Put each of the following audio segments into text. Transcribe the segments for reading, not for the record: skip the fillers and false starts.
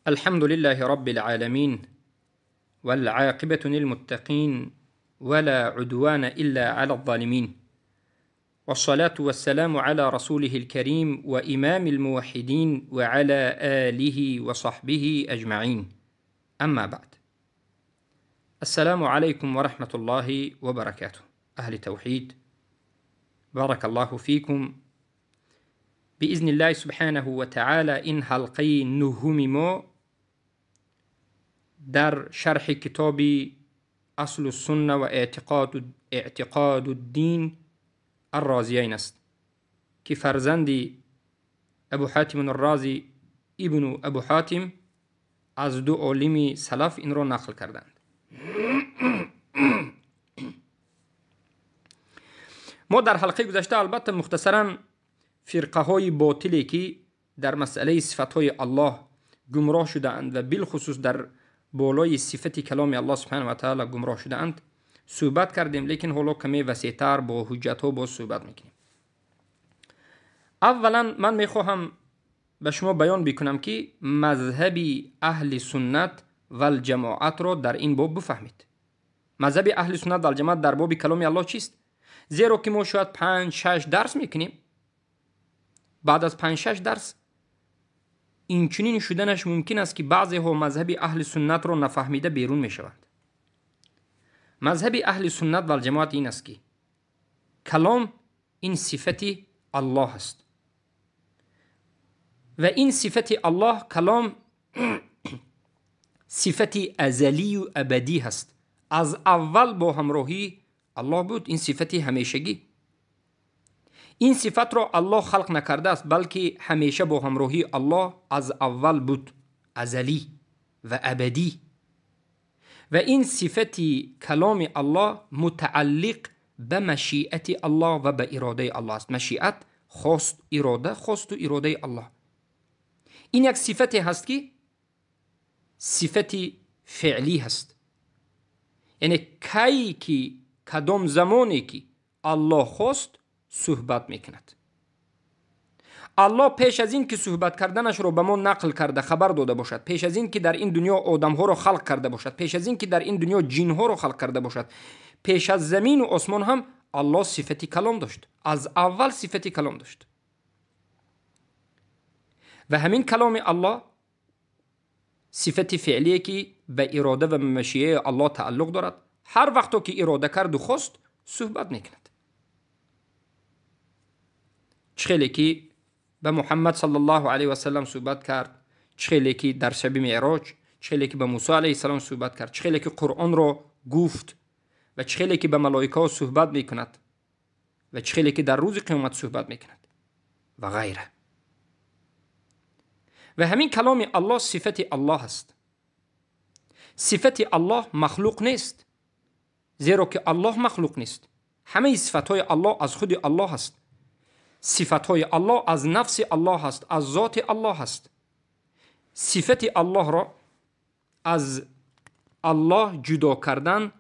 الحمد لله رب العالمين والعاقبة للمتقين ولا عدوان إلا على الظالمين، والصلاة والسلام على رسوله الكريم وإمام الموحدين وعلى آله وصحبه أجمعين. أما بعد، السلام عليكم ورحمة الله وبركاته. أهل توحيد، بارك الله فيكم. بإذن الله سبحانه وتعالى این حلقه نهم ما در شرح کتاب اصل السنه و اعتقاد الدین الرازیین است که فرزند ابو حاتم الرازی ابن ابو حاتم از دو عالم سلف این را نقل کردند. ما در حلقه گذشته البته مختصرا فرقه های باطلی که در مسئله صفات های الله گمراه شده اند و بالخصوص در بالای صفت کلام الله سبحانه و تعالی گمراه شده اند صحبت کردیم، لیکن حالا کمی وسیع‌تر با حجت ها با صحبت میکنیم. اولا من میخواهم به شما بیان بکنم که مذهب اهل سنت و الجماعت را در این باب بفهمید. مذهب اهل سنت و الجماعت در باب کلام الله چیست؟ زیرا که ما شاید 5-6 درس میکنیم، بعد از 5-6 درس این چنین شدنش ممکن است که بعضی ها مذهب اهل سنت را نفهمیده بیرون می شوند. مذهب اهل سنت و الجماعت این است که کلام این صفت الله است و این صفت الله کلام صفت ازلی و ابدی هست. از اول با همراهی الله بود، این صفت همیشگی. این صفت را الله خلق نکرده است، بلکه همیشه با همراهی الله از اول بود، ازلی و ابدی. و این صفت کلام الله متعلق به مشیت الله و به اراده الله است. مشیت خواست، اراده خواست و اراده الله. این یک صفت هست که صفت فعلی هست، یعنی کی که کدام زمانی که الله خواست صحبت میکند. الله پیش از این که صحبت کردنش رو به ما نقل کرده خبر داده باشد، پیش از این که در این دنیا آدم ها رو خلق کرده باشد، پیش از این که در این دنیا جن ها رو خلق کرده باشد، پیش از زمین و آسمان هم الله صفت کلام داشت. از اول صفت کلام داشت و همین کلام الله صفت فعلیه که به اراده و مشیعه الله تعلق دارد. هر وقتا که اراده کرد و خواست صحبت میکند. چخیلی که به محمد صلی الله علیه و سلم صحبت کرد، چخیلی که در شب معراج، چخیلی که به موسی علیه السلام صحبت کرد، چخیلی که قرآن را گفت و چخیلی که به ملائکه صحبت میکند و چخیلی که در روز قیامت صحبت میکند و غیره. و همین کلام الله صفت الله است. صفت الله مخلوق نیست، زیرا که الله مخلوق نیست. همه صفتهای الله از خود الله هست. صفتهای الله از نفس الله هست، از ذات الله هست. صفت الله را از الله جدا کردن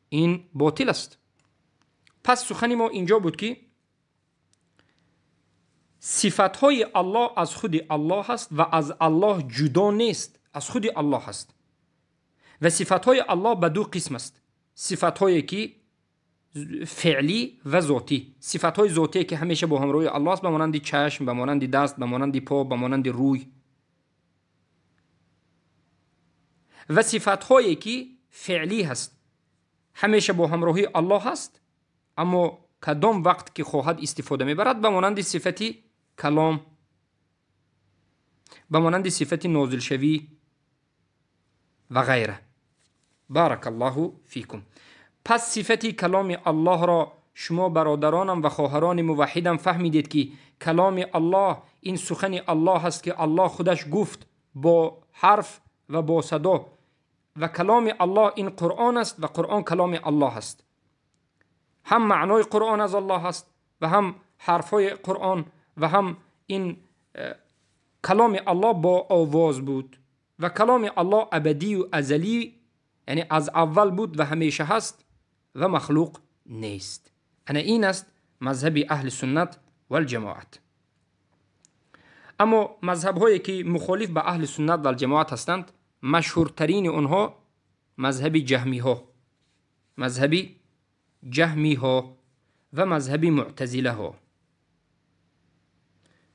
این باطل است. پس سخن ما اینجا بود که صفتهای الله از خود الله هست و از الله جدا نیست، از خود الله هست. و صفتهای الله به دو قسم است. صفتهایی که فعلی و ذاتی. صفتهای ذاتی که همیشه با همراهی الله است، به مانند چشم، به مانند دست، به مانند پا، به مانند روی. و صفتهایی که فعلی هست، همیشه با همراهی الله هست، اما کدام وقت که خواهد استفاده میبرد، به مانند صفت کلام، به مانند صفت نازل شوی و غیره. بارک الله فیکم. پس صفت کلام الله را شما برادرانم و خواهران موحدم فهمیدید که کلام الله این سخن الله هست که الله خودش گفت با حرف و با صدا، و کلام الله این قرآن است و قرآن کلام الله هست. هم معنای قرآن از الله هست و هم حرفای قرآن و هم این کلام الله با آواز بود و کلام الله ابدی و ازلی، یعنی از اول بود و همیشه هست و مخلوق نیست. این است مذهب اهل سنت و الجماعت. اما مذهب هایی که مخالف به اهل سنت و الجماعت هستند، مشهورترین اونها مذهب جهمی ها، مذهب جهمی ها و مذهب معتزله ها.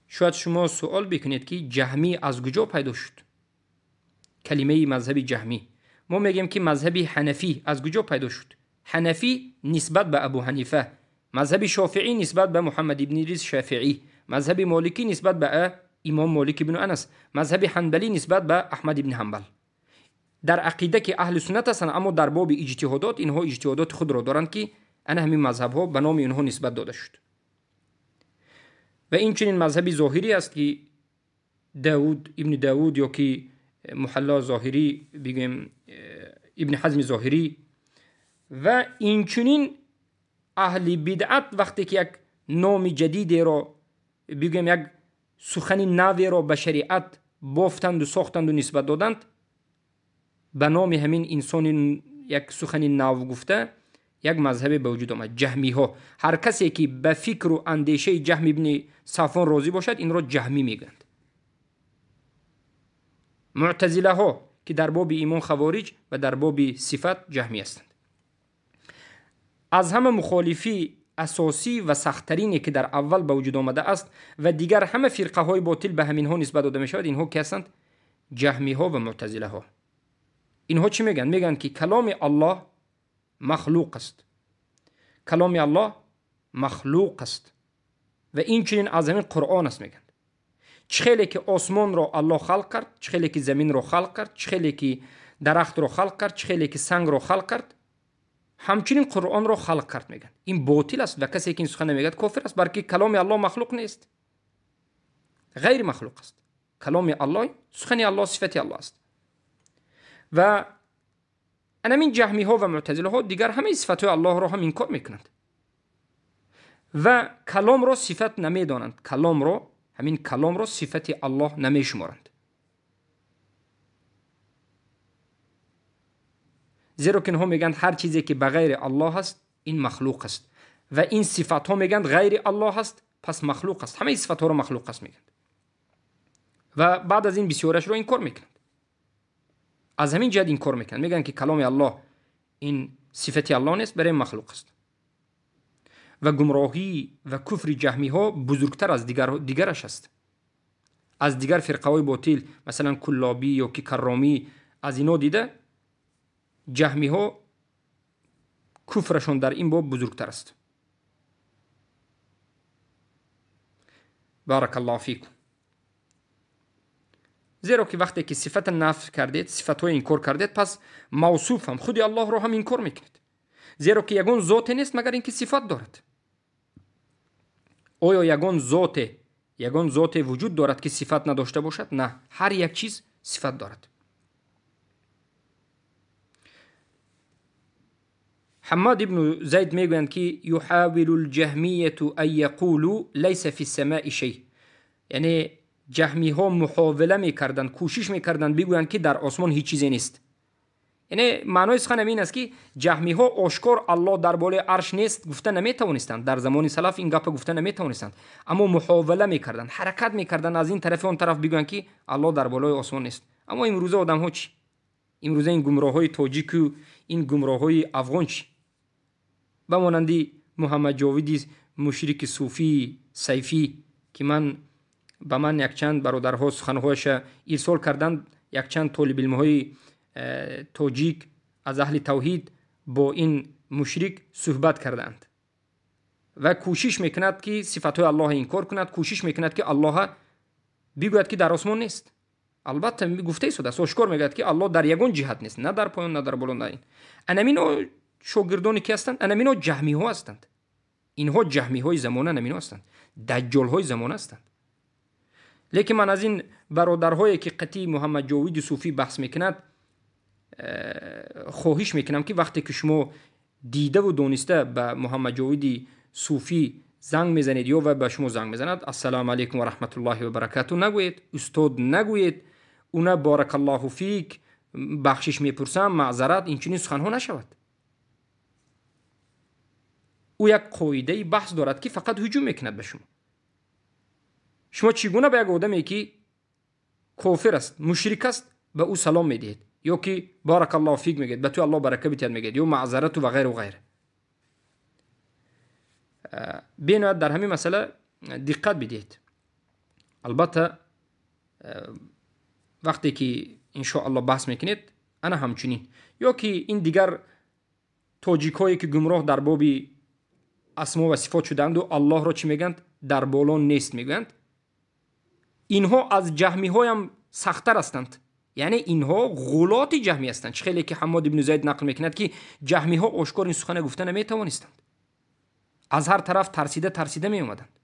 شاید شما سوال بکنید که جهمی از کجا پیدا شد؟ کلمه مذهب جهمی، ما میگیم که مذهب حنفی از کجا پیدا شد؟ حنفی نسبت به ابو حنیفه، مذهب شافعی نسبت به محمد ابن ادریس شافعی، مذهب مالکی نسبت به امام مالک بن انس، مذهب حنبلی نسبت به احمد ابن حنبل. در عقیده که اهل سنت هستند، اما در باب اجتهادات اینها اجتهادات خود را دارند که انا همین مذهب ها به نام اینها نسبت داده شد. و این چنین مذهب ظاهری است که ابن داود یا که محلا ظاهری بگیم ابن حزم ظاهری و این چنین اهل بدعت وقتی که یک نام جدیدی را بگیم یک سخن نوی را به شریعت بافتند و ساختند و نسبت دادند، به نام همین انسان یک سخن نو گفته یک مذهب به وجود آمد، جهمی ها. هر کسی که به فکر و اندیشه جهم ابن صفوان راضی باشد این را جهمی میگند. معتزله ها که در باب ایمان خوارج و در باب صفت جهمی هستند. از همه مخالفی اساسی و سخت‌ترینی که در اول به وجود آمده است و دیگر همه فرقه های باطل به همین ها نسبت داده می شود، اینها کی هستند؟ جهمی ها و معتزله ها. اینها چی میگن؟ میگن که کلام الله مخلوق است، کلام الله مخلوق است و این چنین از همین قرآن است. میگن چه خیلی که آسمان را الله خلق کرد، چه خیلی که زمین را خلق کرد، چه خیلی که درخت را خلق کرد، چه خیلی که سنگ را خلق کرد، همچنین قرآن را خلق کرد. میگن این باطل است و کسی که این سخن نمیگه کافر است، برای کلام الله مخلوق نیست، غیر مخلوق است. کلام الله سخن الله صفت الله است. و همین جهمی ها و معتزله ها دیگر همه صفات الله را هم انکار میکنند و کلام را صفت نمیدانند، کلام را، همین کلام را صفت الله نمیشمارند، زیرا که اینها میگن هر چیزی که بغیر الله است این مخلوق است و این صفات ها میگن غیر الله است پس مخلوق است. همه صفات ها را مخلوق است میگن و بعد از این بسیارش را انکار میکنند. از همین جهت انکار میکنند، میگن که کلام الله این صفت الله نیست، برای مخلوق است. و گمراهی و کفر جهمی ها بزرگتر از دیگرش است. از دیگر فرقه های باطل مثلا کلابی یا که کرامی از اینا دیده، جهمی ها کفرشون در این باب بزرگتر است. بارک الله فیکم. زیرا که وقتی که صفت نفی کردید، صفت های انکار کردید، پس موصوف هم خودی الله را هم انکار میکنید، زیرا که یگان ذات نیست مگر اینکه صفت دارد. آیا یگان ذات وجود دارد که صفت نداشته باشد؟ نه، هر یک چیز صفت دارد. حماد ابن زید میگویند که یحاول الجهمیه ان یقولوا لیس فی السماء شیء، یعنی جهمی ها محاوله میکردند، کوشش میکردند بگویند که در آسمان هیچ چیزی نیست. یعنی معنای سخن این است که جهمی ها آشکار الله در بالای عرش نیست گفته نمیتوانستند، در زمان سلف این گپ گفته نمیتوانستند، اما محاوله میکردند، حرکت میکردند از این طرف اون طرف بگویند که الله در بالای آسمان نیست. اما امروزه آدم ها چی؟ امروزه این گمراه های تاجیک و این گمراه های افغان چی؟ به مانندی محمد جاویدی مشرک صوفی سیفی که به من یک چند برادرها سخنهایش ارسال کردند، یک چند طالب علم های تاجیک از اهل توحید با این مشرک صحبت کردند و کوشش میکند که صفات الله انکار کند، کوشش میکند که الله بگوید که در آسمان نیست. البته گفته شده است، آشکار میگوید که الله در یگان جهت نیست، نه در پایین نه در بالا. نه، این انمینو شاگردانی که هستند، انمینو جهمی ها هستند. اینها جهمی های زمانه انمینو هستند، دجال های زمانه هستند. لیکن من از این برادرهایی که قطعی محمد جاوید صوفی بحث میکند خواهش میکنم که وقتی که شما دیده و دانسته به محمد جاوید صوفی زنگ میزنید یا و به شما زنگ میزند، السلام علیکم و رحمت الله و برکاته نگویید، استاد نگویید، اونا بارک الله فیک، بخشش میپرسم، معذرت، این چنین سخنها نشود. او یک قاعده بحث دارد که فقط هجوم میکند به شما. شما چگونه به یک آدمی که کافر است، مشرک است، به او سلام میدهید یا که بارک الله فیک میگید، به تو الله برکت بتید میگید، یا معذرت و غیره و غیره. بینید در همین مسئله دقت بدید. البته وقتی که ان شاء الله بحث میکنید انا همچنین، یا که این دیگر تاجیکایی که گمراه در باب اسما و صفات شدند و الله را چی میگند؟ در بالا نیست میگند. اینها از جهمی های هم سخت‌تر هستند. یعنی اینها غلات جهمی هستند. خیلی که حماد ابن زید نقل میکند که جهمی ها آشکار این سخن گفتن نمیتوانستند، از هر طرف ترسیده می اومدند.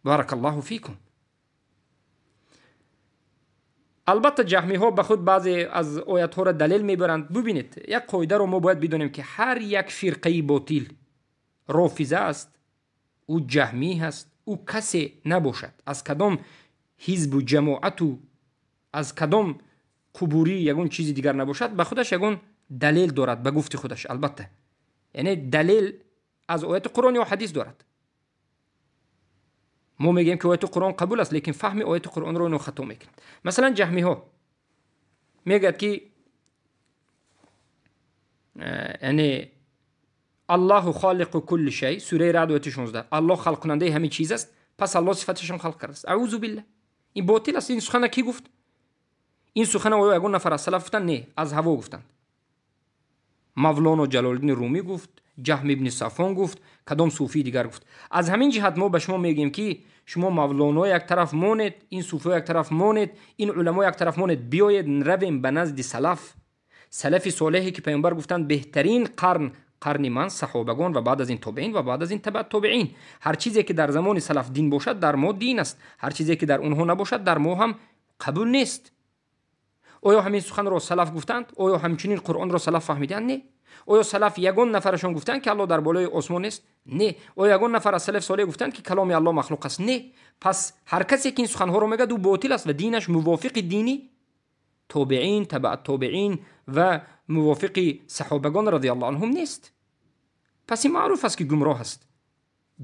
بارک الله فیکم. البته جهمی ها به خود بعضی از آیات ها را دلیل میبرند. ببینید یک قاعده رو ما باید بدونیم که هر یک فرقه باطل، رافضه است، او جهمی هست، او کسی نباشد، از کدام حزب و جماعت و از کدام قبوری یگون چیزی دیگر نباشد، به خودش یگون دلیل دارد به گفت خودش. البته یعنی دلیل از آیات قرآن یا حدیث دارد. ما میگیم که آیات قرآن قبول است، لیکن فهم آیات قرآن رو اینو خطا میکنند. مثلا جهمی ها میگد که یعنی الله خالق کل شیء، سوره رعد آیه 16، الله خلق کننده همه چیز است، پس الله صفتش هم خلق کرده است. اعوذ بالله. این باطل است. این سخن کی گفت؟ این سخن آیا یگون نفر از سلف گفتند؟ نه، از هوا گفتند. مولانا جلال الدین رومی گفت، جهم ابن صفوان گفت، کدام صوفی دیگر گفت. از همین جهت ما به شما میگیم که شما مولانا یک طرف مونید، این صوفی یک طرف مونید، این علما یک طرف مونید، بیایید رویم به نزد سلف صالحی که پیامبر گفتند بهترین قرن من صحابگان و بعد از این تابعین و بعد از این تبع تابعین. هر چیزی که در زمان سلف دین باشد در ما دین است، هر چیزی که در اونها نباشد در ما هم قبول نیست. آیا همین سخن را سلف گفتند؟ آیا همچنین قرآن را سلف فهمیدند؟ نه. آیا سلف یگان نفرشون گفتند که الله در بالای آسمان است؟ نه. آیا یگان نفر از سلف صالح گفتند که کلام الله مخلوق است؟ نه. پس هر کسی که این سخن ها رو میگه او باطل است و دینش موافق دینی تابعین، تبع تابعین و موافق صحابگان رضی الله عنهم نیست. پس این معروف است که گمراه است.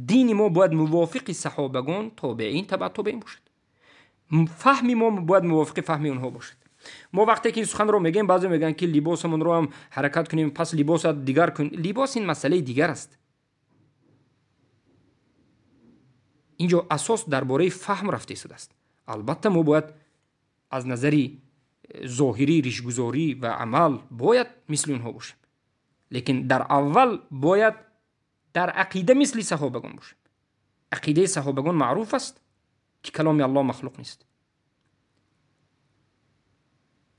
دین ما باید موافق صحابگان، تابعین، تبع تابعین باشد. فهم ما باید موافق فهم اونها باشد. ما وقتی که این سخن رو میگیم بعضی میگن که لباسمون رو هم حرکت کنیم، پس لباس دیگر کن. لباس این مسئله دیگر است. اینجا اساس درباره فهم رفته شده است. البته ما باید از نظری ظاهری، ریشگذاری و عمل باید مثل اونها باشیم، لیکن در اول باید در عقیده مثل صحابگان باشیم. عقیده صحابگان معروف است که کلام الله مخلوق نیست.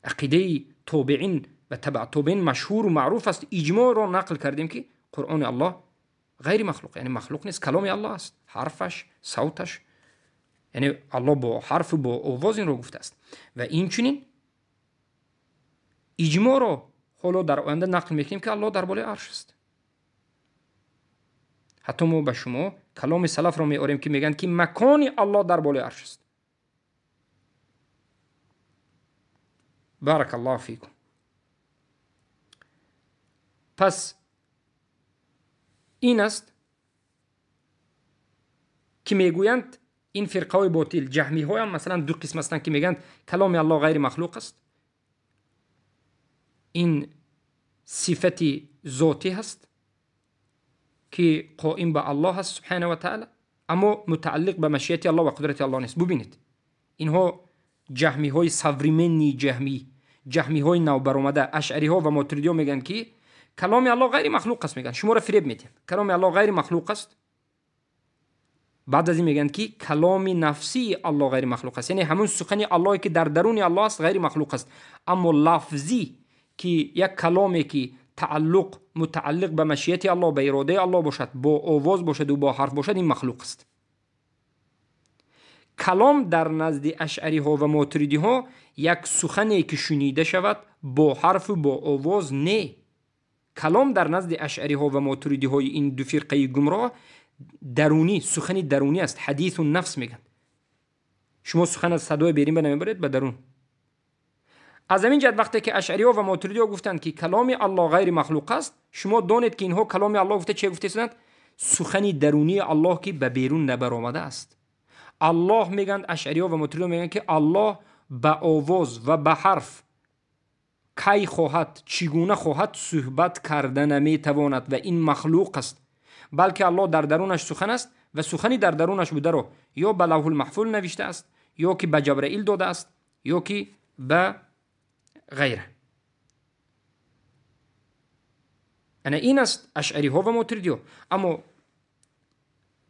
عقیده تابعین و تبع تابعین مشهور و معروف است. اجماع را نقل کردیم که قرآن الله غیر مخلوق، یعنی مخلوق نیست، کلام الله است. حرفش، صوتش، یعنی الله با حرف و با آواز این رو گفته است. و این چنین اجماع را حالا در آینده نقل میکنیم که الله در بالای عرش است. حتی ما به شما کلام سلف را میاریم که میگن که مکان الله در بالای عرش است. بارک الله فیکم. پس این است که میگویند این فرقه های باطل، جهمی های هم مثلا دو قسم هستند که میگن کلام الله غیر مخلوق است. این صفت ذاتی هست که قائم به الله هست سبحانه و تعالی، اما متعلق به مشیت الله و قدرت الله نیست. ببینید اینها جهمی های سوریمنی، جهمی های نو برآمده، اشعری ها و ماتریدی ها میگن که کلام الله غیر مخلوق است. میگن شما را فریب میدین، کلام الله غیر مخلوق است. بعد از این میگن که کلام نفسی الله غیر مخلوق است، یعنی همون سخن الله که در درون الله است غیر مخلوق است، اما لفظی که یک کلامی که متعلق به مشیت الله، به اراده الله باشد، با آواز باشد و با حرف باشد، این مخلوق است. کلام در نزد اشعری ها و ماتریدی ها یک سخنی که شنیده شود با حرف و با آواز نه. کلام در نزد اشعری ها و ماتریدی های این دو فرقه گمراه درونی، سخنی درونی است. حدیث النفس میگن. شما سخن از صدای بیرون نمیبرید، به درون. از همین جهت وقتی که اشعری ها و ماتریدی ها گفتند که کلام الله غیر مخلوق است، شما دانید که اینها کلام الله گفته چه گفته شدند؟ سخنی درونی الله که به بیرون نبرآمده است. الله میگن اشعری‌ها و ماتریدی‌ها میگن که الله به آواز و به حرف کی خواهد چگونه خواهد صحبت کرده نمیتواند و این مخلوق است، بلکه الله در درونش سخن است و سخنی در درونش بوده رو یا به لوح المحفوظ نوشته است، یا که به جبرائیل داده است، یا که به غیره. انا این است اشعری ها و ماتریدی ها. اما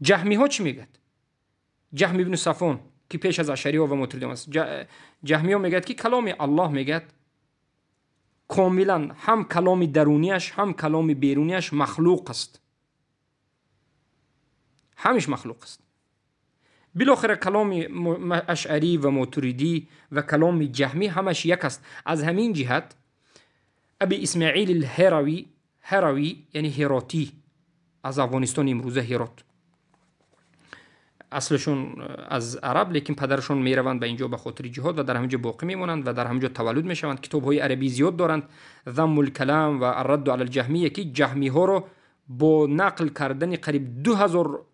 جهمی ها چی میگد؟ جهم ابن صفوان که پیش از اشعری ها و ماتریدی ها است، جهمی ها میگد که کلام الله میگد کاملا هم کلام درونیش هم کلام بیرونیش مخلوق است، همش مخلوق است. بالاخره کلام اشعری و ماتریدی و کلام جهمی همش یک است. از همین جهت ابی اسماعیل هروی یعنی هراتی از افغانستان امروزه هرات، اصلشون از عرب لیکن پدرشون میروند به اینجا به خاطر جهاد و در همینجا باقی میمونند و در همینجا تولد میشوند. کتاب‌های عربی زیاد دارند، ذم الکلام و الرد علی الجهمیه که جهمی ها رو با نقل کردن قریب 2000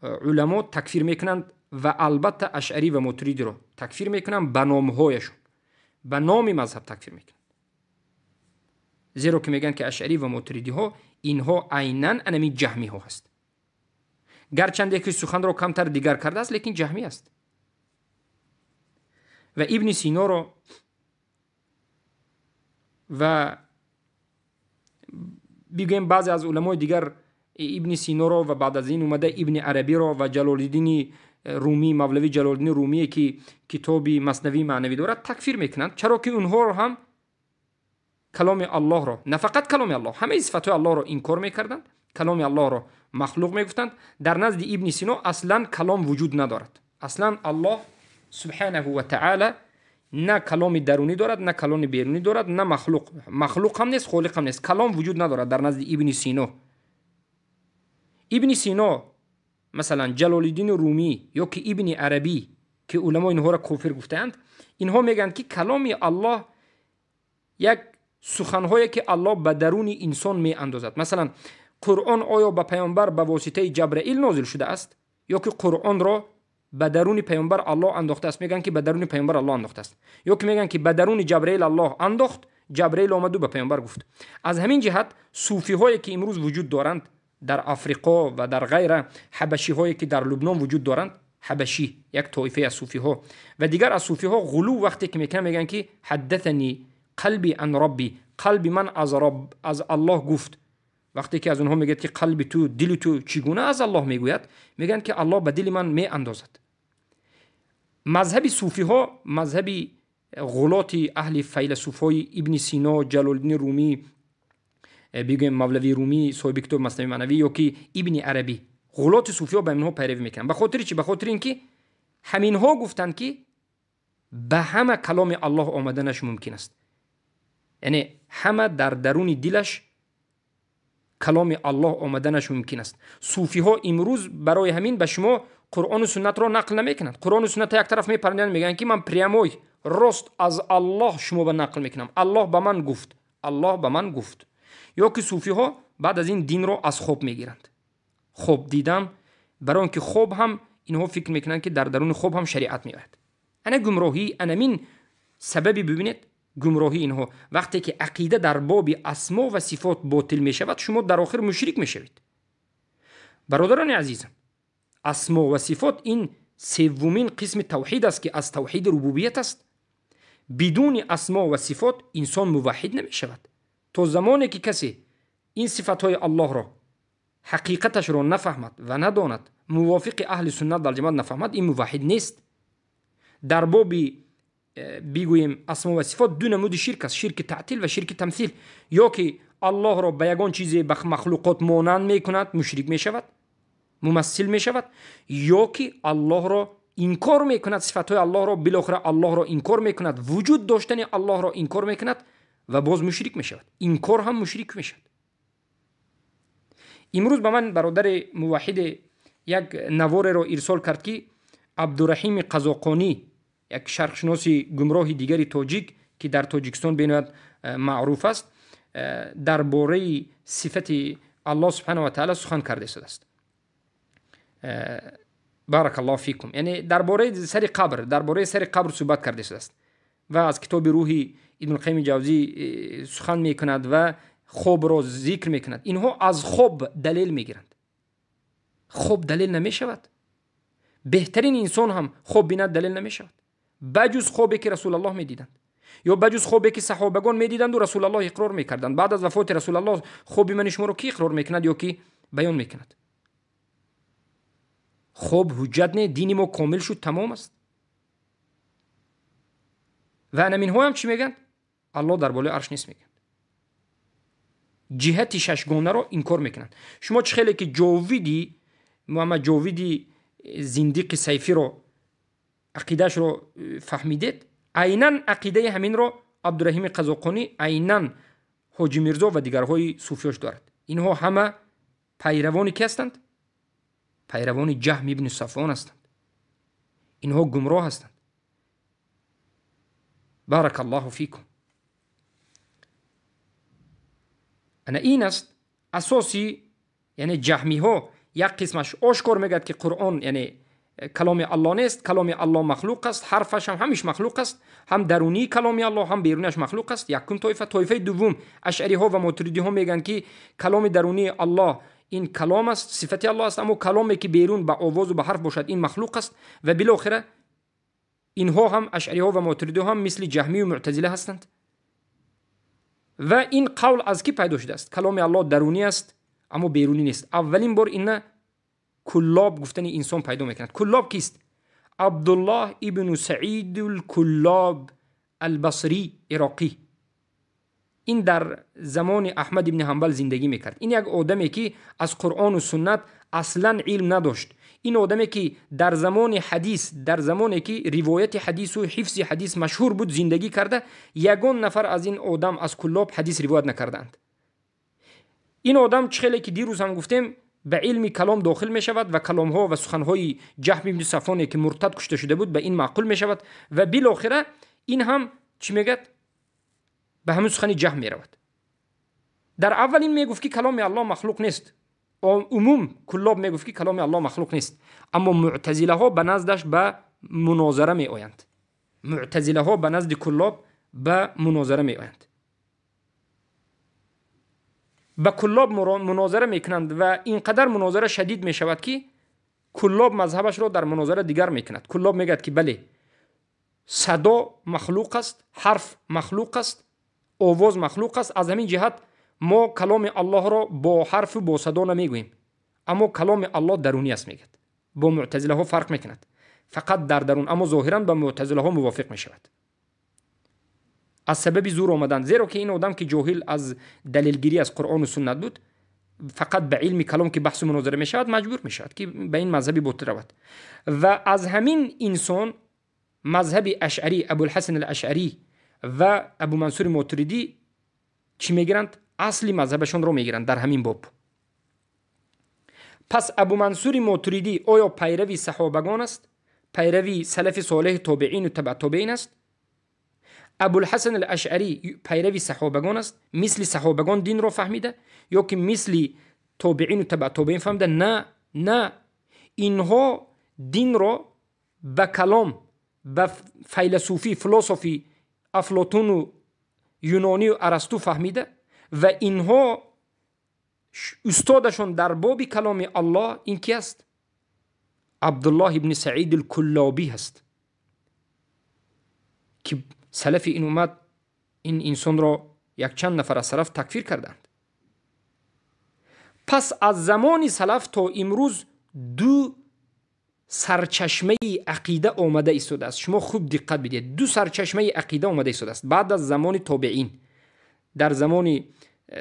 علما تکفیر میکنند و البته اشعری و ماتریدی رو تکفیر میکنند به نامهایشون، به نام مذهب تکفیر میکنند، زیرا که میگن که اشعری و ماتریدی ها اینها عیناً انمی جهمی ها هست. گرچند که سخن رو کمتر دیگر کرده است لیکن جهمی است. و ابن سینا رو و بگیم بعضی از علمای دیگر ابن سینا رو و بعد از این اومده ابن عربی رو و جلال الدین رومی، مولوی جلال الدین رومی که کتابی مثنوی معنوی دارد تکفیر میکنند، چرا که اونها رو هم کلام الله رو، نه فقط کلام الله، همه صفات الله رو انکار میکردند، کلام الله رو مخلوق میگفتند. در نزد ابن سینا اصلا کلام وجود ندارد، اصلا الله سبحانه و تعالی نه کلام درونی دارد نه کلام بیرونی دارد، نه مخلوق هم نیست، خالق هم نیست، کلام وجود ندارد در نزد ابن سینا. ابن سینا مثلا جلال الدین رومی یا که ابن عربی که علما اینها را کافر گفتند، اینها میگن که کلام الله یک سخنهایی که الله به درون انسان می اندازد. مثلا قرآن آیا به پیامبر به واسطه جبرائیل نازل شده است یا که قرآن را به درون پیامبر الله انداخته است؟ میگن که به درون پیامبر الله انداخته است، یا که میگن که به درون جبرائیل الله انداخت، جبرائیل آمد و به پیامبر گفت. از همین جهت صوفی هایی که امروز وجود دارند در افریقا و در غیره، حبشی هایی که در لبنان وجود دارند، حبشی یک طایفه از صوفی ها و دیگر از صوفی ها غلو وقتی که میکنن میگن که حدثنی قلبی عن ربی، قلب من از الله گفت. وقتی که از اونها میگه که قلب تو، دل تو چگونه از الله میگوید، میگن که الله به دل من می اندازد. مذهب صوفی ها مذهب غلات اهل فیلسوفای ابن سینا، جلال الدین رومی، بگیم مولوی رومی صاحب کتاب مثنوی معنوی، یا که ابن عربی، غلات صوفی ها به اینها پیروی میکنن. به خاطر چی؟ به خاطر اینکه همین ها گفتند که به همه کلام الله آمدنش ممکن است، یعنی همه در درون دلش کلام الله آمدنش ممکن است. صوفی ها امروز برای همین به شما قرآن و سنت را نقل نمیکنند. قرآن و سنت یک طرف میپرندند، میگن که من پریاموی راست از الله شما به نقل میکنم، الله به من گفت، الله به من گفت. یا که صوفی ها بعد از این دین را از خواب میگیرند، خواب دیدن، برای اینکه خواب هم اینها فکر میکنند که در درون خواب هم شریعت میاد. انا گمراهی، انا من سببی ببینید گمراهی اینها وقتی که عقیده در باب اسما و صفات باطل می شود، شما در آخر مشرک می شوید. برادران عزیزم، اسما و صفات این سومین قسم توحید است که از توحید ربوبیت است. بدون اسما و صفات انسان موحد نمی شود. تا زمانی که کسی این صفات های الله را، حقیقتش را نفهمد و نداند، موافق اهل سنت و جماعت نفهمد، این موحد نیست. در باب بگوییم اسما و صفات دو نمود شرک است، شرک تعطیل و شرک تمثیل. یا که الله را به یگان چیزی به مخلوقات مانند می کند، مشرک می شود، ممثل می شود، یا که الله را انکار می کند، صفات های الله را، بالاخره الله را انکار می کند، وجود داشتن الله را انکار می کند و باز مشرک می شود. انکار هم مشرک می شود. امروز به من برادر موحد یک نوار را ارسال کرد که عبدالرحیم قزاقانی، یک شرقشناس گمراه دیگری تاجیک که در تاجیکستان بینید معروف است، درباره صفت الله سبحانه و تعالی سخن کرده است. بارک الله فیکم. یعنی درباره سر قبر صحبت کرده شده است و از کتاب روحی ابن القیم جوزی سخن میکند و خواب را ذکر میکند. اینها از خواب دلیل میگیرند. خواب دلیل نمیشود. بهترین انسان هم خواب بیند دلیل نمیشود، بجز خوابی که رسول الله میدیدند یا بجز خوابی که صحابگان میدیدند و رسول الله اقرار میکردند. بعد از وفات رسول الله خواب من شما رو کی اقرار میکند یا کی بیان میکند؟ خوب حجت نه، دین ما کامل شد، تمام است. و همینها هم چی میگن؟ الله در بالای عرش نیست میگن. جهت ششگانه رو انکار میکنن. شما چه خیلی که جاویدی محمد جاویدی زندیق سیفی رو عقیدهش رو فهمیدید، عیناً عقیده همین رو عبدالرحیم قزاقانی، عیناً حاجی میرزا و دیگرهای صوفیاش دارد. اینها همه پیروانی کی هستند؟ پیروان جهم ابن صفوان هستند. اینها گمراه هستند. بارک الله فیکم. انا این است اساسی، یعنی جهمی ها یک قسمش آشکار میگد که قرآن یعنی کلام الله نیست، کلام الله مخلوق است، حرفش هم همیش مخلوق است، هم درونی کلام الله هم بیرونش مخلوق است. یکم طایفه دوم اشعری ها و ماتریدی ها میگن که کلام درونی الله این کلام است، صفت الله است، اما کلامی که بیرون به آواز و به حرف باشد این مخلوق است. و بالاخره اینها هم اشعری ها و ماتریدی ها هم مثل جهمی و معتزله هستند. و این قول از کی پیدا شده است؟ کلام الله درونی است اما بیرونی نیست. اولین بار این کلاب گفتن انسان پیدا میکند. کلاب کیست؟ عبدالله ابن سعید الکلاب البصری عراقی. این در زمان احمد ابن حنبل زندگی میکرد. این یک آدمی که از قرآن و سنت اصلا علم نداشت. این آدمی که در زمان حدیث، در زمانی که روایت حدیث و حفظ حدیث مشهور بود زندگی کرده، یگان نفر از این آدم از کلاب حدیث روایت نکردند. این آدم چخیلی که دیروز هم گفتیم به علم کلام داخل می شود و کلام ها و سخن های جهم ابن صفوان که مرتد کشته شده بود به این معقول می شود و بالاخره این هم چی میگه؟ به همون سخن جهم می رود. در اول این می گفت که کلام الله مخلوق نیست. عموم کلاب می گفت که کلام الله مخلوق نیست، اما معتزله ها به نزدش به مناظره می آیند. معتزله ها به نزد کلاب به مناظره می آیند. با کلاب مناظره میکنند و اینقدر مناظره شدید می شود که کلاب مذهبش را در مناظره دیگر میکند. کلاب میگه که بله صدا مخلوق است، حرف مخلوق است، آواز مخلوق است. از همین جهت ما کلام الله را با حرف و با صدا نمیگوییم، اما کلام الله درونی است میگه. با معتزله ها فرق میکند، فقط در درون، اما ظاهرا با معتزله ها موافق میشود. از سبب زور آمدن، زیرا که این آدم که جاهل از دلیلگیری از قرآن و سنت بود، فقط به علم کلام که بحث و مناظره می شود مجبور می شود که به این مذهبی باطل رود. و از همین انسان مذهب اشعری، ابوالحسن الاشعری و ابو منصور ماتریدی چی میگیرند؟ اصلی مذهبشون رو میگیرند در همین باب. پس ابو منصور ماتریدی آیا پیروی صحابگان است؟ پیروی سلف صالح تابعین و تبع تابعین است؟ ابوالحسن الاشعری پیروی صحابگان است، مثل صحابگان دین رو فهمیده یا که مثل تابعین و تبع تابعین فهمیده؟ نه، اینها دین رو به کلام، به فیلسوفی، فلسفی افلاطون و یونانی و ارسطو فهمیده و اینها استادشون در باب کلام الله این کی است؟ عبدالله ابن سعید الکلابی هست که سلف این اومد این انسان را یک چند نفر از سلف تکفیر کردند. پس از زمان سلف تا امروز دو سرچشمه عقیده آمده ایستاده است. شما خوب دقت بدید، دو سرچشمه عقیده آمده ایستاده است بعد از زمان تابعین. در زمان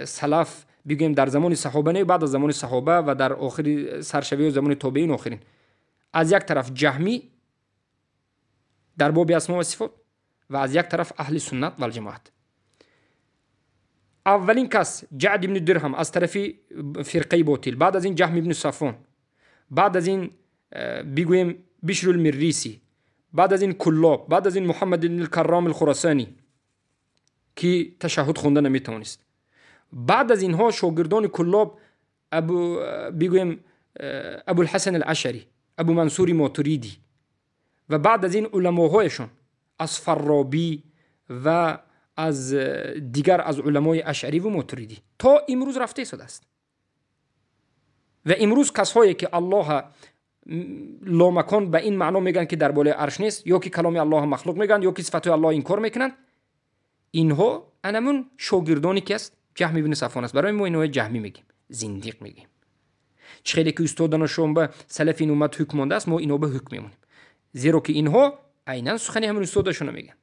سلف بگیم در زمان صحابه نه، بعد از زمان صحابه و در آخری سرشوی زمان تابعین آخرین. از یک طرف جهمی در باب اسماء و صفات و از یک طرف اهل سنت و الجماعت. اولین کس جعد ابن درهم از طرف فرقه باطل، بعد از این جهم ابن صفوان، بعد از این بگویم بشر المریسی، بعد از این کلاب، بعد از این محمد بن الکرام الخراسانی که تشهد خونده نمیتوانست، بعد از اینها شاگردان کلاب ابوالحسن الاشعری ابو منصور ماتریدی و بعد از این علماهایشون از فارابی و از دیگر از علمای اشعری و ماتریدی تا امروز رفته شده است. و امروز کسایی که الله لامکان به این معنا میگن که در بالای عرش نیست، یا که کلام الله مخلوق میگن، یا که صفات الله انکار میکنن، اینها انمون شاگردانی که است جهم بن صفوان است. برای ما اینها جهمی میگیم، زندیق میگیم. چه خیلی که استادانشون به سلف این امت حکم مانده است، ما اینها به حکم میمونیم، زیرا که اینها عیناً سخنی همون استادشون میگن.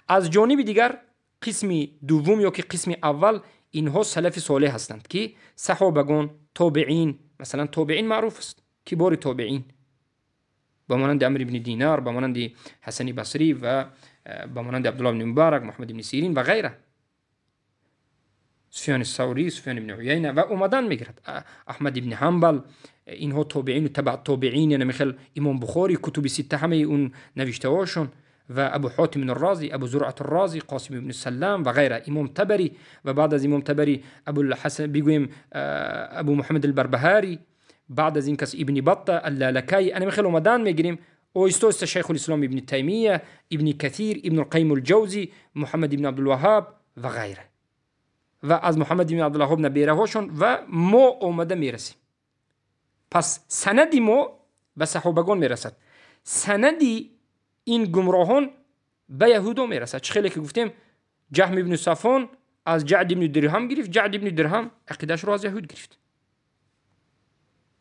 از جانب دیگر قسم دوم یا که قسم اول اینها سلف صالح هستند که صحابگان، تابعین، مثلا تابعین معروف است، کبار تابعین با مانند عمرو بن دینار، با مانند حسن بصری و با مانند عبدالله بن مبارک، محمد بن سیرین و غیره، سفیان الثوری، سفیان بن عیینه و اومدن میگرد احمد بن حنبل، اینها تابعین و تبع تابعین، یعنی مثل امام بخاری کتب سته همه اون نوشته هاشون، و ابو حاتم الرازی، ابو زرعه الرازی، قاسم بن سلام و غیره، امام تبری و بعد از امام تبری ابو الحسن بگویم ابو محمد البربهاری، بعد از این کس ابن بطه اللالکایی. انا مثل اومدن میگیریم اویستوست شیخ الاسلام ابن تیمیه، ابن کثیر، ابن القیم الجوزی، محمد بن عبد الوهاب و غیره، و از محمد بن عبد الوهاب نبیره هاشون و ما اومده میرسیم. پس سندی ما به صحابگان میرسد، سندی این گمراهان به یهودا میرسد. چه خیلی که گفتیم جهم بن صفوان از جعد بن درهم گرفت، جعد بن درهم عقیده‌اش رو از یهود گرفت.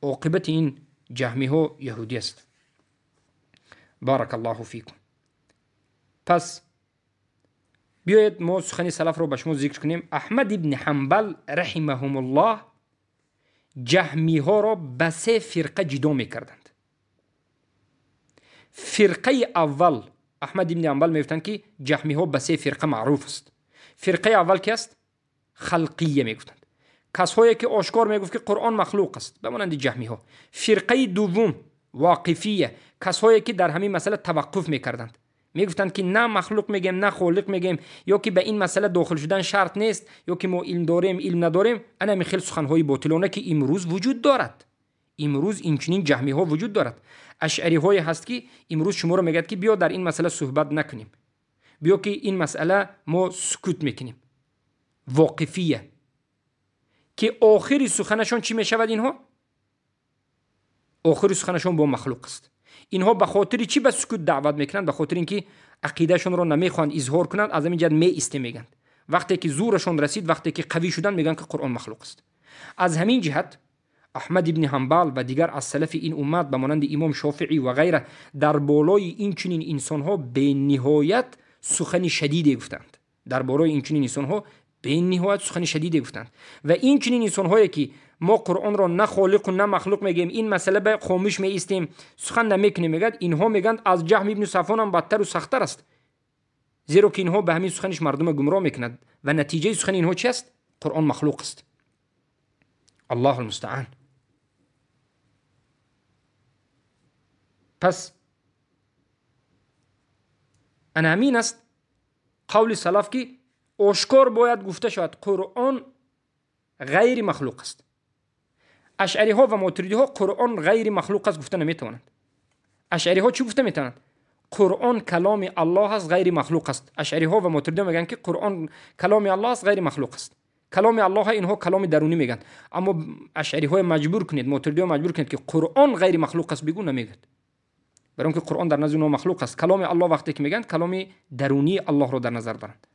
عاقبت این جهمی ها یهودی است. بارک الله فیکم. پس بیایید ما سخن سلف رو به شما ذکر کنیم. احمد ابن حنبل رحمهم الله جهمی ها را به سه فرقه جدا میکردند. فرقه اول احمد ابن حنبل میگفتند که جهمی ها به سه فرقه معروف است. فرقه اول که است خلقیه میگفتند، کسایی که آشکار میگفت که قرآن مخلوق است، بمانند جهمی ها. فرقه دوم واقفیه، کسایی که در همین مسئله توقف میکردند، میگفتند که نه مخلوق میگیم نه خالق میگیم، یا که به این مسئله داخل شدن شرط نیست، یا که ما علم داریم علم نداریم. انا میخیل سخنهای باطلانه که امروز وجود دارد. امروز این چنین جهمی ها وجود دارد. اشعری های هست که امروز شما رو میگد که بیا در این مسئله صحبت نکنیم، بیا که این مسئله ما سکوت میکنیم. واقفیه که آخری سخنشون چی میشود؟ اینها آخری سخنشون با مخلوق است. اینها به خاطر چی به سکوت دعوت میکنند؟ به خاطر اینکه عقیدهشون رو نمیخوان اظهار کنند، از همین جهت می ایسته میگن. وقتی که زورشون رسید، وقتی که قوی شدن، میگن که قرآن مخلوق است. از همین جهت احمد ابن حنبل و دیگر از سلف این امت به مانند امام شافعی و غیره در بالای این چنین انسانها به نهایت سخن شدیدی گفتند. در بالای این چنین انسانها به نهایت سخن شدیدی گفتند. و این چنین انسانهایی که ما قرآن را نه خالق و نه مخلوق میگیم، این مسئله به خاموش می ایستیم، سخن نمیکنیم، میگن اینها میگن از جهم ابن صفوان هم بدتر و سخت‌تر است، زیرا که اینها به همین سخنش مردم گمراه میکنند و نتیجه سخن اینها چی است؟ قرآن مخلوق است. الله المستعان. پس انا همین است قول سلف که آشکار باید گفته شود قرآن غیر مخلوق است. اشعری ها و ماتریدی ها قرآن غیر مخلوق است گفته نمیتوانند. اشعری ها چی گفته میتوانند؟ قرآن کلام الله است، غیر مخلوق است. اشعری ها و ماتریدی ها میگن که قرآن کلام الله است، غیر مخلوق است. کلام الله اینها کلام درونی میگن. اما اشعری ها مجبور کنید، ماتریدی ها مجبور کنید که قرآن غیر مخلوق است بگو، نمیگید. برای اینکه قرآن در نزد اونها مخلوق است. کلام الله وقتی که میگن کلام درونی الله رو در نظر دارند.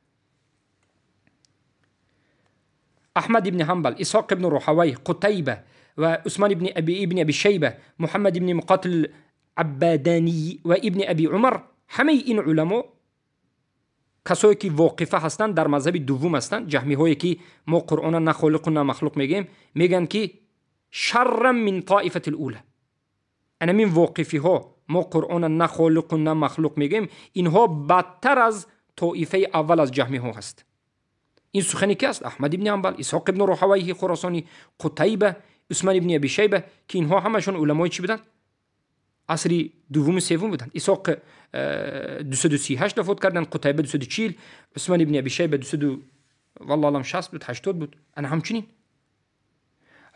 احمد ابن حنبل، اسحاق ابن راهوی، قتیبه و عثمان ابن ابی شیبه، محمد ابن مقاتل عبادانی و ابن ابی عمر، همه این علما کسایی که واقفه هستند در مذهب دوم هستند، جهمی هایی که ما قرآن نه خالق و نه مخلوق میگیم، میگن که شر من طائفه الاولى. انا من واقفی ها ما قرآن نه خالق و نه مخلوق میگیم، اینها بدتر از طائفه اول از جهمی ها هست. این سخنی که است احمد ابن حنبل، اسحاق ابن راهوی خراسانی، قتیبه، عثمان ابن ابی شیبه، که اینها همشون علمای چی بودن؟ عصر دوم سوم بودن. اسحاق 238 فوت کردن، قتیبه 240، عثمان ابن ابی شیبه 200 والله علم 60 بود، 80 بود. انا همچنین.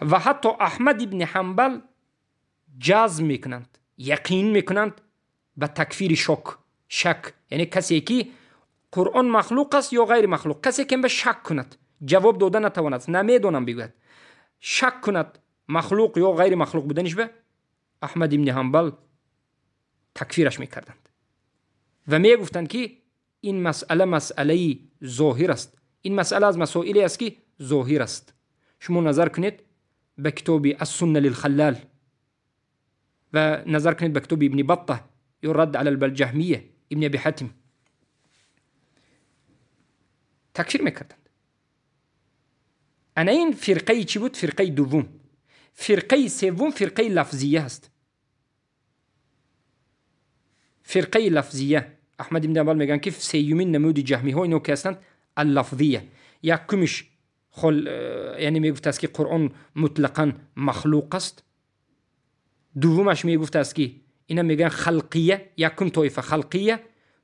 و حتی احمد ابن حنبل جزم میکنند یقین میکنند به تکفیر شک، یعنی کسی که قرآن مخلوق است یا غیر مخلوق، کسی که به شک کند جواب داده نتواند، نمیدونم بگوید، شک کند مخلوق یا غیر مخلوق بودنش، به احمد ابن حنبل تکفیرش میکردند و میگفتند که این مسئله ظاهر است، این مسئله از مسائلی است که ظاهر است. شما نظر کنید به کتاب السنه للخلال و نظر کنید به کتاب ابن بطه یا رد علی الجهمیه ابن ابی حاتم، تکفیر میکردند. انا این فرقه چی بود؟ فرقه دوم. فرقه سوم فرقه لفظیه است. فرقه لفظیه احمد ابن حنبل میگن که سیومین نمود جهمی ها اینو که هستند اللفظیه. یکمش یعنی میگفت است که قرآن مطلقاً مخلوق است. دومش میگفت است که اینا میگن خلقیه، یکم طایفه خلقیه،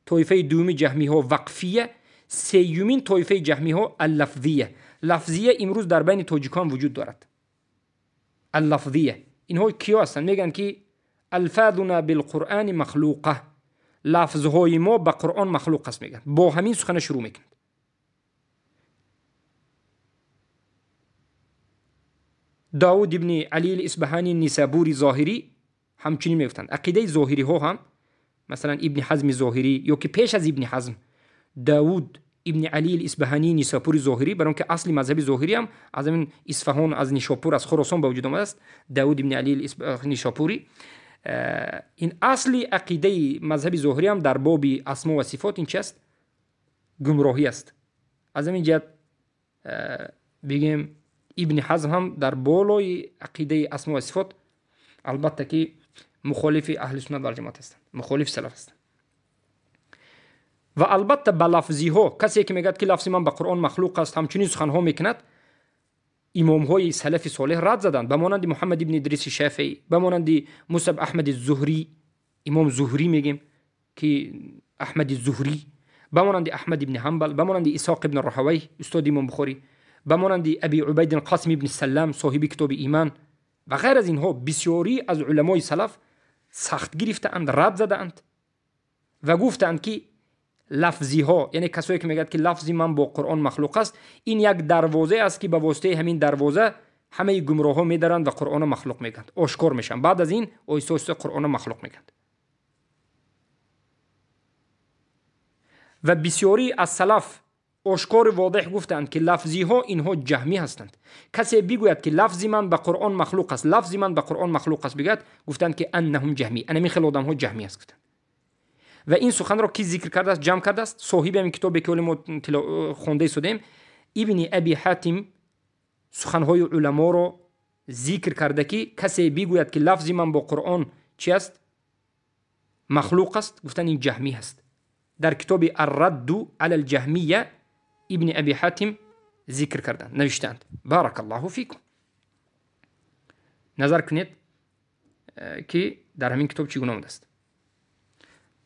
طایفه دومی جهمی ها وقفیه، سیومین طایفه جهمی ها اللفظیه. لفظیه امروز در بین تاجیکان وجود دارد. اللفظیه اینها کیا هستند؟ میگن که الفاظنا بالقرآن مخلوقه، لفظهای ما به قرآن مخلوق است. میگن با همین سخن شروع میکنند. داود ابن علی الاصبهانی نیسابوری ظاهری همچنین میگفتند. عقیده ظاهری ها هم مثلا ابن حزم ظاهری یا که پیش از ابن حزم داود ابن علی الاصبهانی نیسابوری ظاهری، برای که اصلی مذهب ظاهری هم از این اصفهان، از نیشاپور، از خراسان به وجود آمده است. داود ابن علی نیشاپوری، این اصلی عقیده مذهب ظاهری هم در باب اسما و صفات این چه است؟ گمراهی است. از همین جهت بگیم ابن حزم هم در بالای عقیده اسما و صفات، البته که مخالف اهل سنت و جماعت هستند، مخالف سلف هستند. و البته به لفظی ها، کسی که میگه که لفظ من به قرآن مخلوق است، همچنین سخن ها میکند. امام های سلف صالح رد زدند، به مانند محمد ابن ادریس شافعی، به مانند مصعب احمد الزهری، امام زهری میگیم که احمد الزهری، به مانند احمد ابن حنبل، به مانند اسحاق ابن راهوی استاد امام بخاری، به مانند ابی عبید القاسم ابن سلام صاحب کتاب ایمان و غیر از اینها بسیاری از علمای سلف سخت گرفتند، رد زدند و گفتند که لفظی ها، یعنی کسایی که میگن که لفظی من با قرآن مخلوق است، این یک دروازه است که به واسطه همین دروازه همه گمراه ها میدارند و قرآن مخلوق میگن، آشکار میشن. بعد از این آیسته قرآن مخلوق میگن. و بسیاری از سلف آشکار واضح گفتند که لفظی ها اینها جهمی هستند. کسی بگوید که لفظی من به قرآن مخلوق است، لفظی من به قرآن مخلوق است بگید، گفتند که انهم جهمی، انا میخل آدم ها جهمی است گفتند. و این سخن را کی ذکر کرده است؟ جمع کرده است صاحب این کتابی که ما خونده شدیم، ابن ابی حاتم سخنهای علما را ذکر کرده که کسی بگوید که لفظی من با قرآن چی است؟ مخلوق است، گفتن این جهمی است. در کتاب الرد علی الجهمیه ابن ابی حاتم ذکر کردند، نوشتند. بارک الله فیکم. نظر کنید که در همین کتاب چگونه آمده است.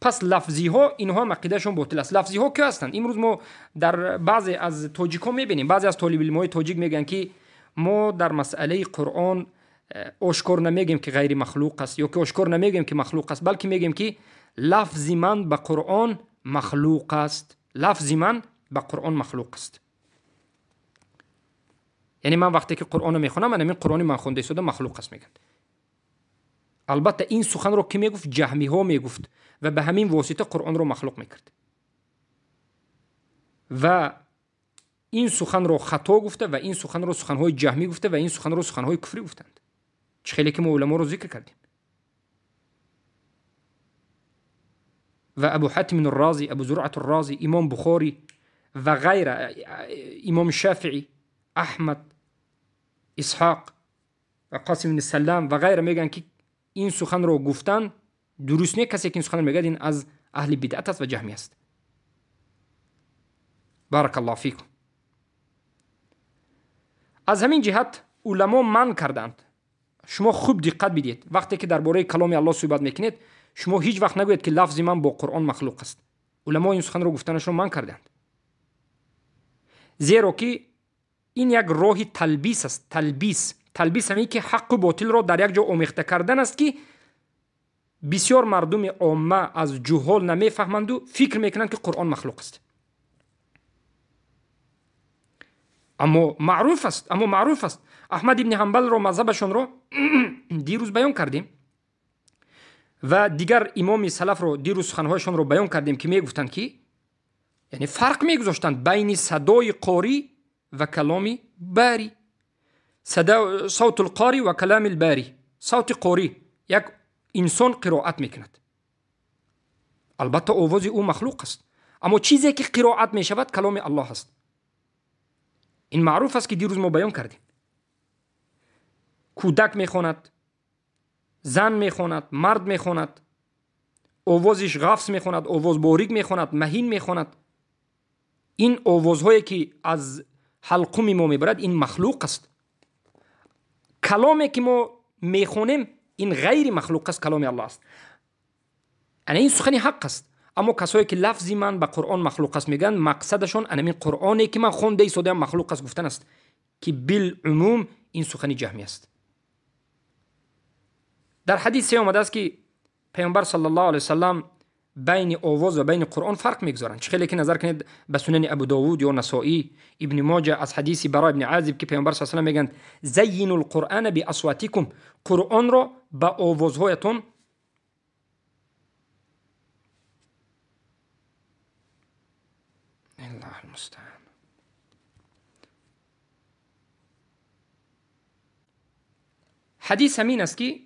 پس لفظی ها اینها عقیدهشون باطل است. لفظی ها که هستند؟ امروز ما در بعضی از تاجیک ها میبینیم، بعضی از طالب علم های تاجیک میگن که ما در مسئله قرآن آشکار نمیگیم که غیر مخلوق است یا که آشکار نمیگیم که مخلوق است، بلکه میگیم که لفظی من به قرآن مخلوق است. لفظی من به قرآن مخلوق است. یعنی من وقتی که قرآن میخونم، من همین قرآنی من خونده شده مخلوق است میگن. البته این سخن رو که میگفت جهمی ها میگفت و به همین واسطه قرآن رو مخلوق میکرد و این سخن رو خطا گفته و این سخن رو سخنهای جهمی گفته و این سخن رو سخنهای کفری گفتند. چه خیلی که ما علما رو ذکر کردیم. و ابو حاتم الرازی، ابو زرعة الرازی، امام بخاری و غیره، امام شافعی، احمد، اسحاق و قاسم بن سلام و غیره میگن که این سخن رو گفتن درست نیست. کسی که این سخن میگه این از اهل بدعت است و جهمی است. بارک الله فیکم. از همین جهت علما من کردند. شما خوب دقت بدید وقتی که درباره کلام الله صحبت میکنید، شما هیچ وقت نگوید که لفظ من با قرآن مخلوق است. علما این سخن رو گفتنشون من کردند، زیرا که این یک راه تلبیس است. تلبیس همین که حق و باطل را در یک جا آمیخته کردن است که بسیار مردم عامه از جهال نمیفهمند و فکر میکنند که قرآن مخلوق است. اما معروف است. احمد ابن حنبل رو مذهبشون رو دیروز بیان کردیم و دیگر امام سلف رو دیروز سخنهایشون رو بیان کردیم که میگفتند که یعنی فرق میگذاشتند بین صدای قاری و کلام باری. صوت القاری و کلام الباری. صوت قاری یک انسان قرائت میکند، البته آواز او مخلوق است، اما چیزی که قرائت میشود کلام الله است. این معروف است که دیروز ما بیان کردیم. کودک میخواند، زن میخواند، مرد میخواند، آوازش غفص میخواند، آواز باریک میخواند، مهین میخواند. این آوازهایی که از حلقوم ما میبرد این مخلوق است. کلامی که ما میخونیم این غیر مخلوق است، کلام الله است. یعنی این سخنی حق است. اما کسایی که لفظی من به قرآن مخلوق است میگن، مقصدشون این قرآنی که من خونده ایستاده مخلوق است گفتن است، که بالعموم این سخنی جهمی است. در حدیث آمده است که پیامبر صلی الله علیه وسلم بین آواز و بین قرآن فرق میگذارند. خیلی که نظر کنید به سنن ابو داوود یا نسائی، ابن ماجه از حدیث برای ابن عازب که پیامبر صلی الله علیه و میگن زینوا القرآن باصواتکم، قرآن را با آوازهایتون الله المستعان. حدیث همین است که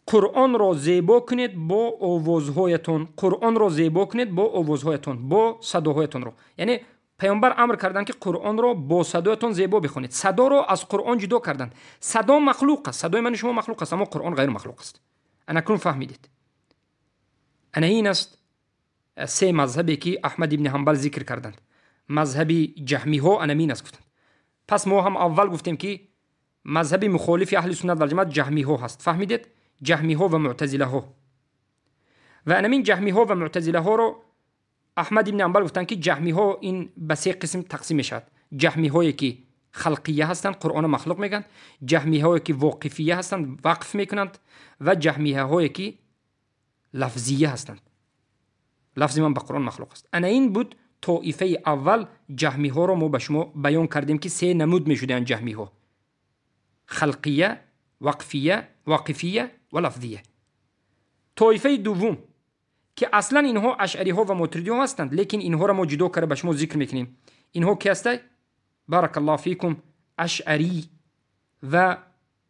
قرآن را زیبا کنید با آوازهایتون، قرآن را زیبا کنید با آوازهایتون، با صداهایتون رو. یعنی پیامبر امر کردن که قرآن را با صدایتون زیبا بخونید. صدا را از قرآن جدا کردن. صدا مخلوق است، صدای من شما مخلوق است، اما قرآن غیر مخلوق است. انا کنون فهمیدید. انا این است سه مذهبی که احمد ابن حنبل ذکر کردند. مذهب جهمی ها انا این است گفتند. پس ما هم اول گفتیم که مذهب مخالف اهل سنت و جماعت جهمی ها هست. فهمیدید؟ جهمی ها و معتزله ها. و این جهمی ها و معتزله ها رو احمد ابن حنبل گفتن که جهمی ها این به سه قسم تقسیم میشد. جهمی هایی که خلقیه هستند، قرآن مخلوق میگن. جهمی هایی که واقفیه هستند، وقف میکنند. و جهمی هایی که لفظیه هستند، لفظی من به قرآن مخلوق است. انا این بود طایفه اول جهمی ها رو ما به شما بیان کردیم که سه نمود میشدن جهمی ها: خلقیه، واقفیه و لفظیه. طایفه دوم که اصلا اینها اشعری ها و ماتریدی ها هستند، لیکن اینها را ما جدا کرده به شما ذکر میکنیم. اینها کی هستند؟ بارک الله فیکم، اشعری و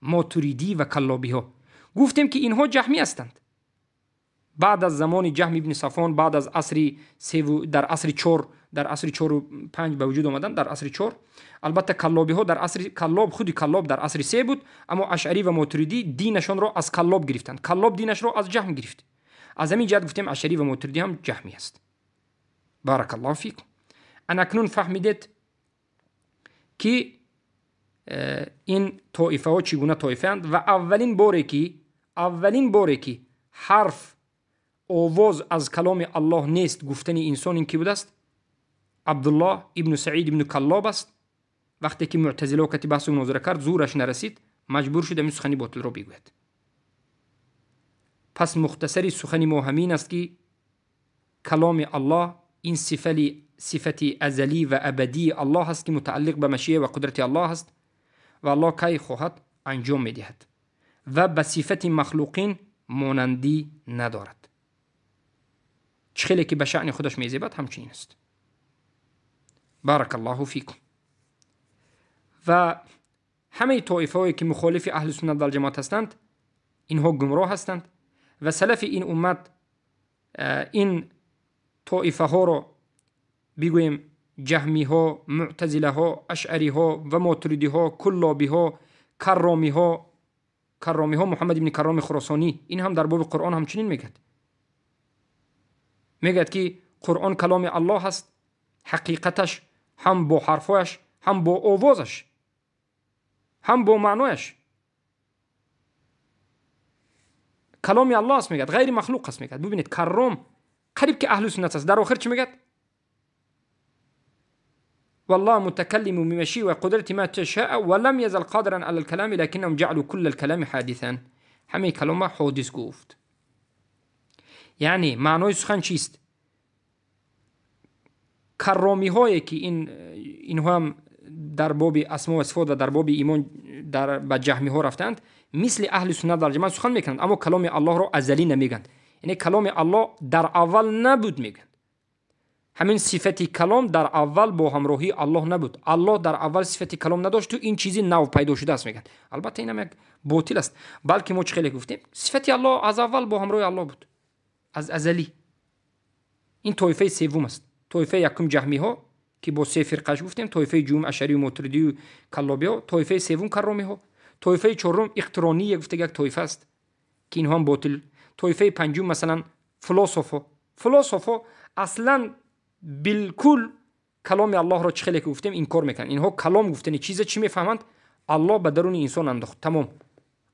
ماتریدی و کلابی ها. گفتیم که اینها جهمی هستند. بعد از زمان جهم ابن صفوان، بعد از عصر در عصر 4 در عصر 4 و 5 به وجود آمدن، در عصر 4. البته کلابی ها در عصر خود کلاب در عصر 3 بود، اما اشعری و ماتریدی دینشون را از کلاب گرفتند. کلاب دینش را از جهم گرفت. از همین جهت گفتیم اشعری و ماتریدی هم جهمی است. بارک الله فیکم. انا اکنون فهمیدید که این طایفه ها چگونه طایفه اند. و اولین باری که حرف آواز از کلام الله نیست گفتن انسان این کی بود است؟ عبدالله ابن سعید ابن کلاب است. وقتی که معتزله و کتی بحث و مناظره کرد زورش نرسید، مجبور شد این سخنی باطل را بگوید. پس مختصری سخنی ما همین است که کلام الله این صفت ازلی و ابدی الله است که متعلق به مشیه و قدرت الله است و الله کی خواهد انجام میدهد و به صفت مخلوقین مانندی ندارد. چخیلی که به شأن خودش میزیبد همچنین است. بارک الله فیکم. و همه طایفه هایی که مخالف اهل سنت و الجماعت هستند اینها گمراه هستند و سلف این امت این طایفه ها را بگویم جهمی ها، معتزله ها، اشعری ها و ماتریدی ها، کلابی ها، کرامی ها محمد ابن کرام خراسانی، این هم در باب قرآن همچنین میگد که قرآن کلام الله هست، حقیقتش هم با حرفش، هم با آوازش، هم با معنایش کلام الله است میگد، غیر مخلوق است میگد. ببینید کرام قریب که اهل سنت است، در آخر چی میگد؟ والله متكلم بمشيئة وقدرة ما تشاء ولم يزل قادرا على الكلام لكنهم جعلوا كل الكلام حادثا. همه کلام حادث گفت. یعنی معنای سخن چیست؟ کرامی هایی که اینها هم در باب اسما و صفات و در باب ایمان به جهمی ها رفتند، مثل اهل سنت در جماعت سخن میکنند، اما کلام الله را ازلی نمیگند. یعنی کلام الله در اول نبود میگند. همین صفت کلام در اول با همراهی الله نبود. الله در اول صفت کلام نداشت، تو این چیزی نو پیدا شده است میگند. البته این هم یک باطل است، بلکه ما خیلی گفتیم صفت الله از اول با همراهی الله بود، از ازلی. این طایفه سوم است. طایفه یکم جهمی ها که با سه فرقه گفتیم، طایفه دوم اشعری و ماتریدی و کلابی ها، طایفه سوم کرامی ها، طایفه چهارم اقترانی گفته یک طایفه است که اینها هم باطل. طایفه پنجم مثلا فلسفه اصلا بالکل کلام الله را چخیلی که گفتیم انکار میکنن. اینها کلام گفتن چیز چی میفهمند؟ الله به درون انسان انداخت، تمام.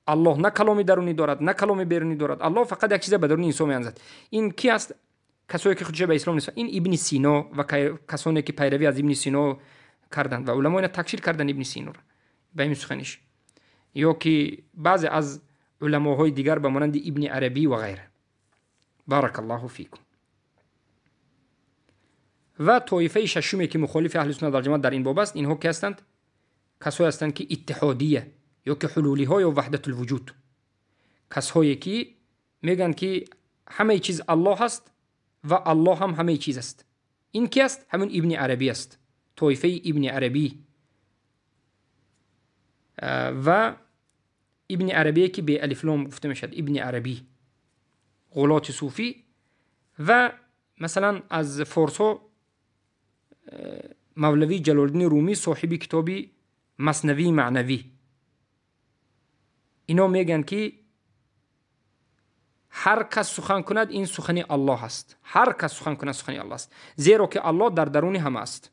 الله نه کلامی درونی دارد نه کلامی بیرونی دارد. الله فقط یک چیز به درون انسان میاندازد. این کی است؟ کسایی که خودش به اسلام نیست. این ابن سینا و کسانی که پیروی از ابن سینا کردند و علما اینا تکفیر کردن ابن سینا را به این سخنش، یا که بعضی از علماهای دیگر به مانند ابن عربی و غیره. بارک الله فیکم. و طایفه ششمی که مخالف اهل سنت و جماعت در این باب است، اینها کی هستند؟ کسایی هستند که اتحادیه یا که حلولی ها یا وحدت الوجود، کسایی که میگن که همه چیز الله هست و الله هم همه چیز است. این کی است؟ همون ابن عربی است. طایفه ابن عربی و ابن عربی که به الف لام گفته میشد ابن عربی، غلات صوفی. و مثلا از فارسا مولوی جلال الدین رومی صاحب کتابی مثنوی معنوی، اینا میگن که هر کس سخن کند این سخن الله است. هر کس سخن کند سخن الله است، زیرا که الله در درون همه است.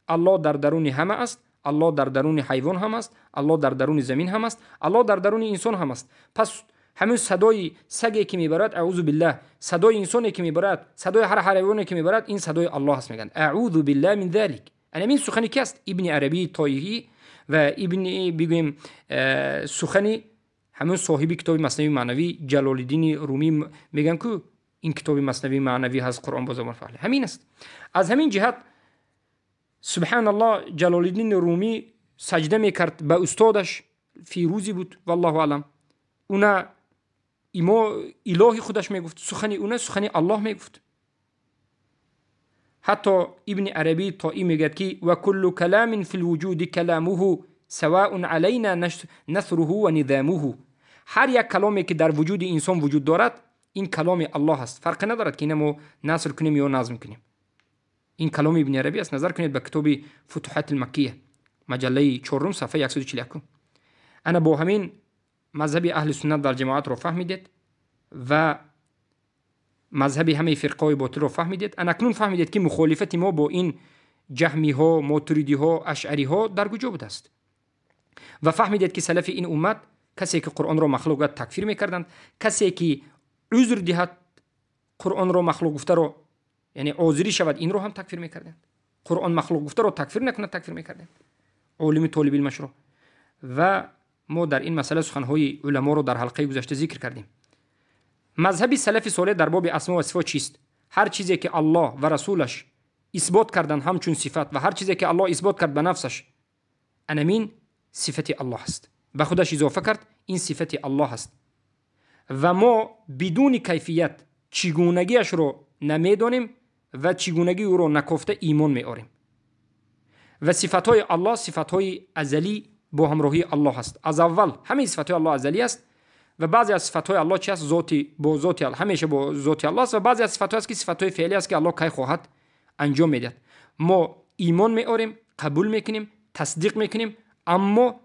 الله در درون همه است. الله در درون حیوان هم است. الله در درون زمین هم است. الله در درون انسان هم است. پس همین صدای سگی که میبرد اعوذ بالله، صدای انسانی که میبرد، صدای هر حیوانی که میبرد، این صدای الله است. میگن اعوذ بالله من ذلک. این سخنی کی است؟ ابن عربی طایفی و ابن بگویم سخنی همون صاحب کتاب مثنوی معنوی جلال الدین رومی میگن که این کتاب مثنوی معنوی هست قرآن با زبان فصیح. همین است. از همین جهت سبحان الله جلال الدین رومی سجده میکرد به استادش، فیروزی بود والله اعلم. اونا الهی خودش میگفت، سخنی اونا سخنی الله میگفت. حتی ابن عربی طایی میگد که و کل کلام فی الوجود کلامه سواء علینا نثره و نظامه. هر یک کلامی که در وجود انسان وجود دارد این کلام الله است. فرق ندارد که اینمو نثر کنیم یا نظم کنیم. این کلام ابن عربی است. نظر کنید به کتاب فتوحات المکیه مجله 4 صفحه 141. انا با همین مذهب اهل سنت و جماعت رو فهمیدید و مذهب همه فرقای باطل رو فهمیدید. انا اکنون فهمیدید که مخالفت ما با این جهمی ها، ماتریدی ها، اشعری ها در کجا بوده است و فهمیدید که سلف این امت کسی که قرآن را مخلوق تکفیر میکردند، کسی که عذر دهد قرآن را مخلوق گفته رو، یعنی عذری شود، این رو هم تکفیر میکردند. قرآن مخلوق گفته رو تکفیر نکنه تکفیر میکردند. علم طالب المشروع. و ما در این مسئله سخنهای علما رو در حلقه گذشته ذکر کردیم. مذهب سلف صالح در باب اسما و صفات چیست؟ هر چیزی که الله و رسولش اثبات کردن همچون صفت و هر چیزی که الله اثبات کرد به نفسش، انمین صفت الله است. به خودش اضافه کرد، این صفت الله است. و ما بدون کیفیت چگونگیش رو نمیدانیم و چگونگی او رو نکفته ایمان میاریم. و صفتهای الله صفتهای ازلی با همراهی الله است. از اول همه صفتهای الله ازلی است و بعضی از صفتهای الله چی است؟ ذاتی با ذات الله، همیشه با ذات الله است. و بعضی از صفتها است که صفتهای فعلی است که الله کی خواهد انجام میدهد. ما ایمان میاریم، قبول میکنیم، تصدیق میکنیم، اما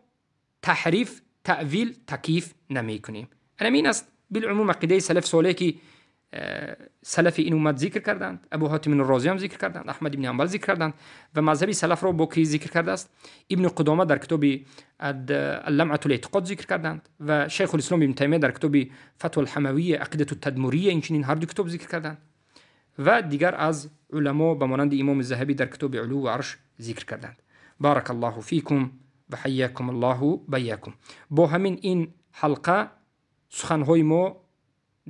تحریف، تأویل، تکییف نمیکنیم. این است بالعموم عقیده سلف صالح که سلف این امت ذکر کردند. ابو حاتم الرازی هم ذکر کردند، احمد بن حنبل ذکر کردند و مذهبی سلف را با کی ذکر کرده است؟ ابن قدامه در کتاب لمعة الاعتقاد ذکر کردند و شیخ الاسلام ابن تیمیه در کتاب فتح الحمویه عقیده التدمریه این هر دو کتاب ذکر کردند و دیگر از علما به مانند امام الذهبی در کتاب علو و عرش ذکر کردند. بارک الله فیکم و حیاکم الله بیاکم. با همین این حلقه سخنهای ما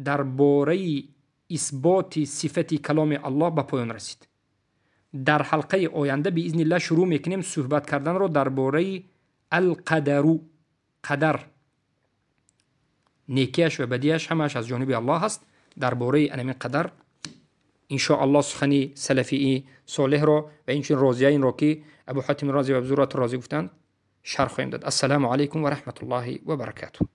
درباره اثبات صفت کلام الله به پایان رسید. در حلقه آینده باذن الله شروع میکنیم صحبت کردن رو درباره القدر. قدر نیکیش و بدیش همش از جانب الله هست. درباره انمین قدر ان شاء الله سخنی سلفی صالح را و اینچنین رازیین را که ابو حاتم رازی و ابو زرعة رازی گفتند شرح خواهیم داد. السلام علیکم و رحمت الله و برکاته.